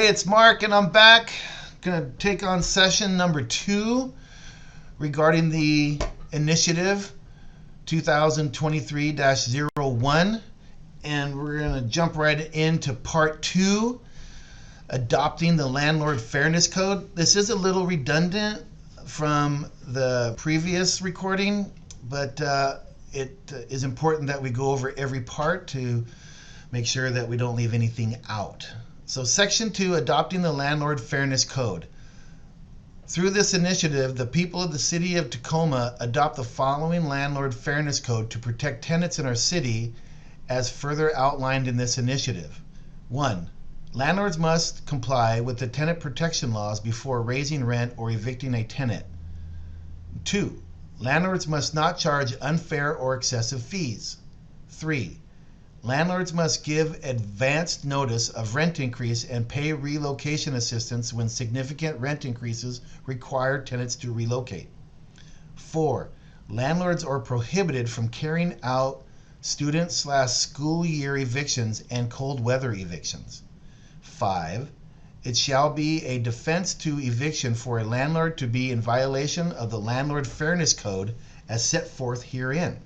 Hey, it's Mark, and I'm back. Gonna take on session number 2 regarding the initiative 2023-01, and we're gonna jump right into part 2, adopting the Landlord Fairness Code. This is a little redundant from the previous recording, but it is important that we go over every part to make sure that we don't leave anything out. So Section 2, Adopting the Landlord Fairness Code. Through this initiative, the people of the city of Tacoma adopt the following Landlord Fairness Code to protect tenants in our city as further outlined in this initiative. 1. Landlords must comply with the tenant protection laws before raising rent or evicting a tenant. 2. Landlords must not charge unfair or excessive fees. 3. Landlords must give advanced notice of rent increase and pay relocation assistance when significant rent increases require tenants to relocate. 4. Landlords are prohibited from carrying out student/school year evictions and cold weather evictions. 5. It shall be a defense to eviction for a landlord to be in violation of the Landlord Fairness Code as set forth herein.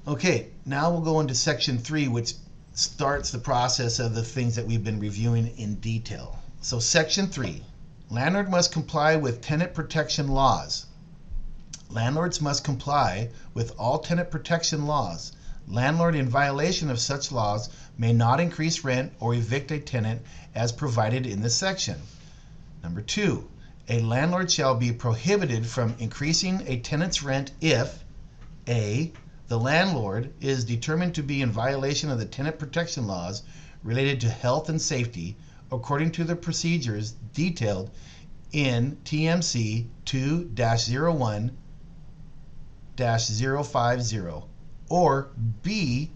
Okay, now we'll go into Section 3, which starts the process of the things that we've been reviewing in detail. So Section 3, landlord must comply with tenant protection laws. Landlords must comply with all tenant protection laws. Landlord in violation of such laws may not increase rent or evict a tenant as provided in this section. Number 2, a landlord shall be prohibited from increasing a tenant's rent if A. The landlord is determined to be in violation of the tenant protection laws related to health and safety according to the procedures detailed in TMC 2-01-050, or B.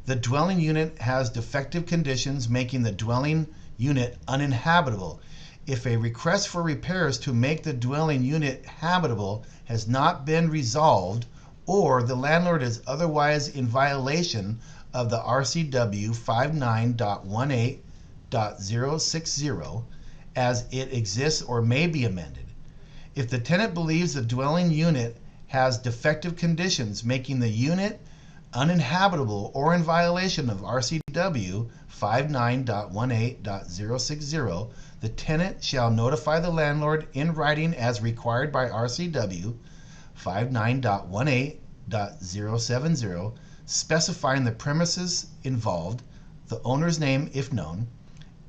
The dwelling unit has defective conditions making the dwelling unit uninhabitable if a request for repairs to make the dwelling unit habitable has not been resolved, or the landlord is otherwise in violation of the RCW 59.18.060 as it exists or may be amended. If the tenant believes the dwelling unit has defective conditions making the unit uninhabitable or in violation of RCW 59.18.060, the tenant shall notify the landlord in writing as required by RCW 59.18.070, specifying the premises involved, the owner's name if known,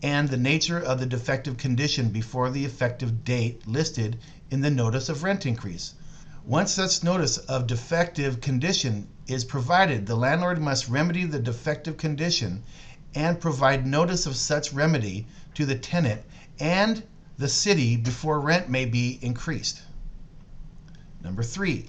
and the nature of the defective condition before the effective date listed in the notice of rent increase. Once such notice of defective condition is provided, the landlord must remedy the defective condition and provide notice of such remedy to the tenant and the city before rent may be increased. Number 3,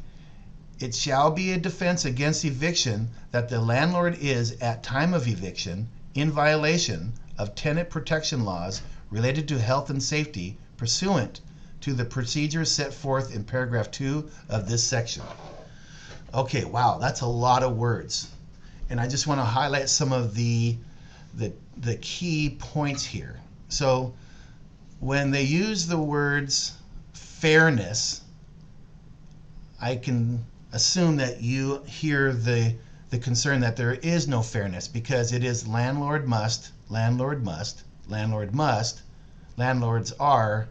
it shall be a defense against eviction that the landlord is, at time of eviction, in violation of tenant protection laws related to health and safety pursuant to the procedures set forth in paragraph 2 of this section. Okay, wow, that's a lot of words. And I just want to highlight some of the key points here. So when they use the words fairness, I can assume that you hear the concern that there is no fairness because it is landlord must, landlord must, landlord must, landlords are,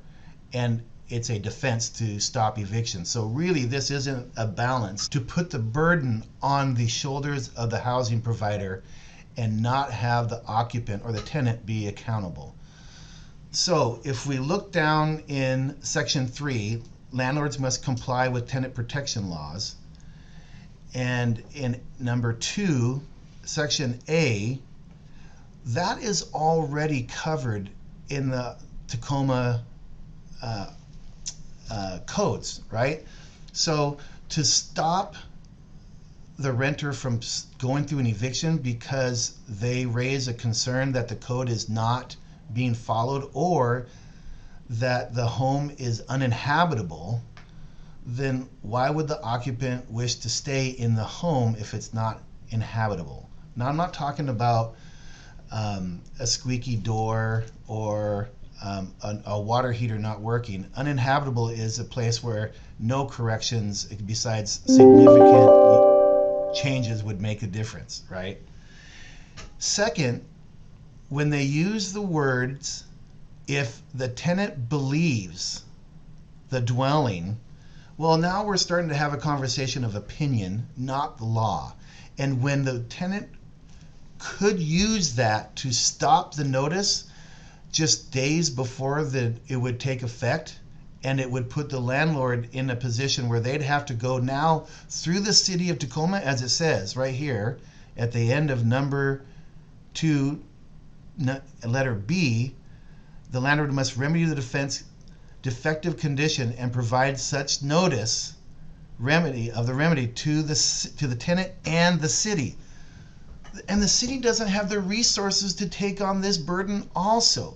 and it's a defense to stop eviction. So really this isn't a balance to put the burden on the shoulders of the housing provider and not have the occupant or the tenant be accountable. So if we look down in Section 3, landlords must comply with tenant protection laws. And in number 2, Section A, that is already covered in the Tacoma codes, right? So to stop the renter from going through an eviction because they raise a concern that the code is not being followed or that the home is uninhabitable, then why would the occupant wish to stay in the home if it's not inhabitable? Now, I'm not talking about a squeaky door or a water heater not working. Uninhabitable is a place where no corrections besides significant changes would make a difference, right? Second, when they use the words, if the tenant believes the dwelling, well, now we're starting to have a conversation of opinion, not the law. And when the tenant could use that to stop the notice just days before it would take effect, and it would put the landlord in a position where they'd have to go now through the city of Tacoma, as it says right here at the end of number 2, letter B, the landlord must remedy the defective condition and provide such notice of the remedy to the tenant and the city. And the city doesn't have the resources to take on this burden also.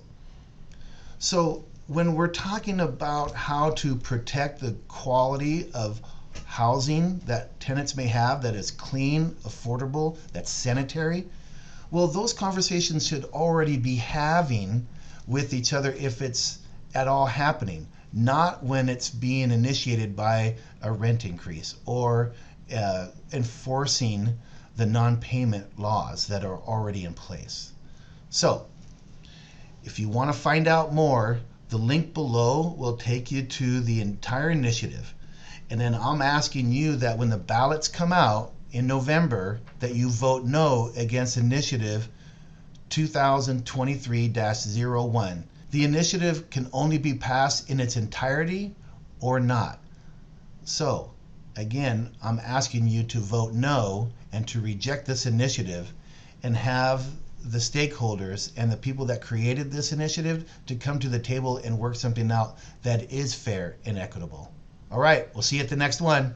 So when we're talking about how to protect the quality of housing that tenants may have that is clean, affordable, that's sanitary, well, those conversations should already be having with each other if it's at all happening, not when it's being initiated by a rent increase or enforcing the non-payment laws that are already in place. So, if you want to find out more, the link below will take you to the entire initiative. And then I'm asking you that when the ballots come out in November, that you vote no against initiative 2023-01. The initiative can only be passed in its entirety or not. So, again, I'm asking you to vote no and to reject this initiative and have the stakeholders and the people that created this initiative to come to the table and work something out that is fair and equitable. All right, we'll see you at the next one.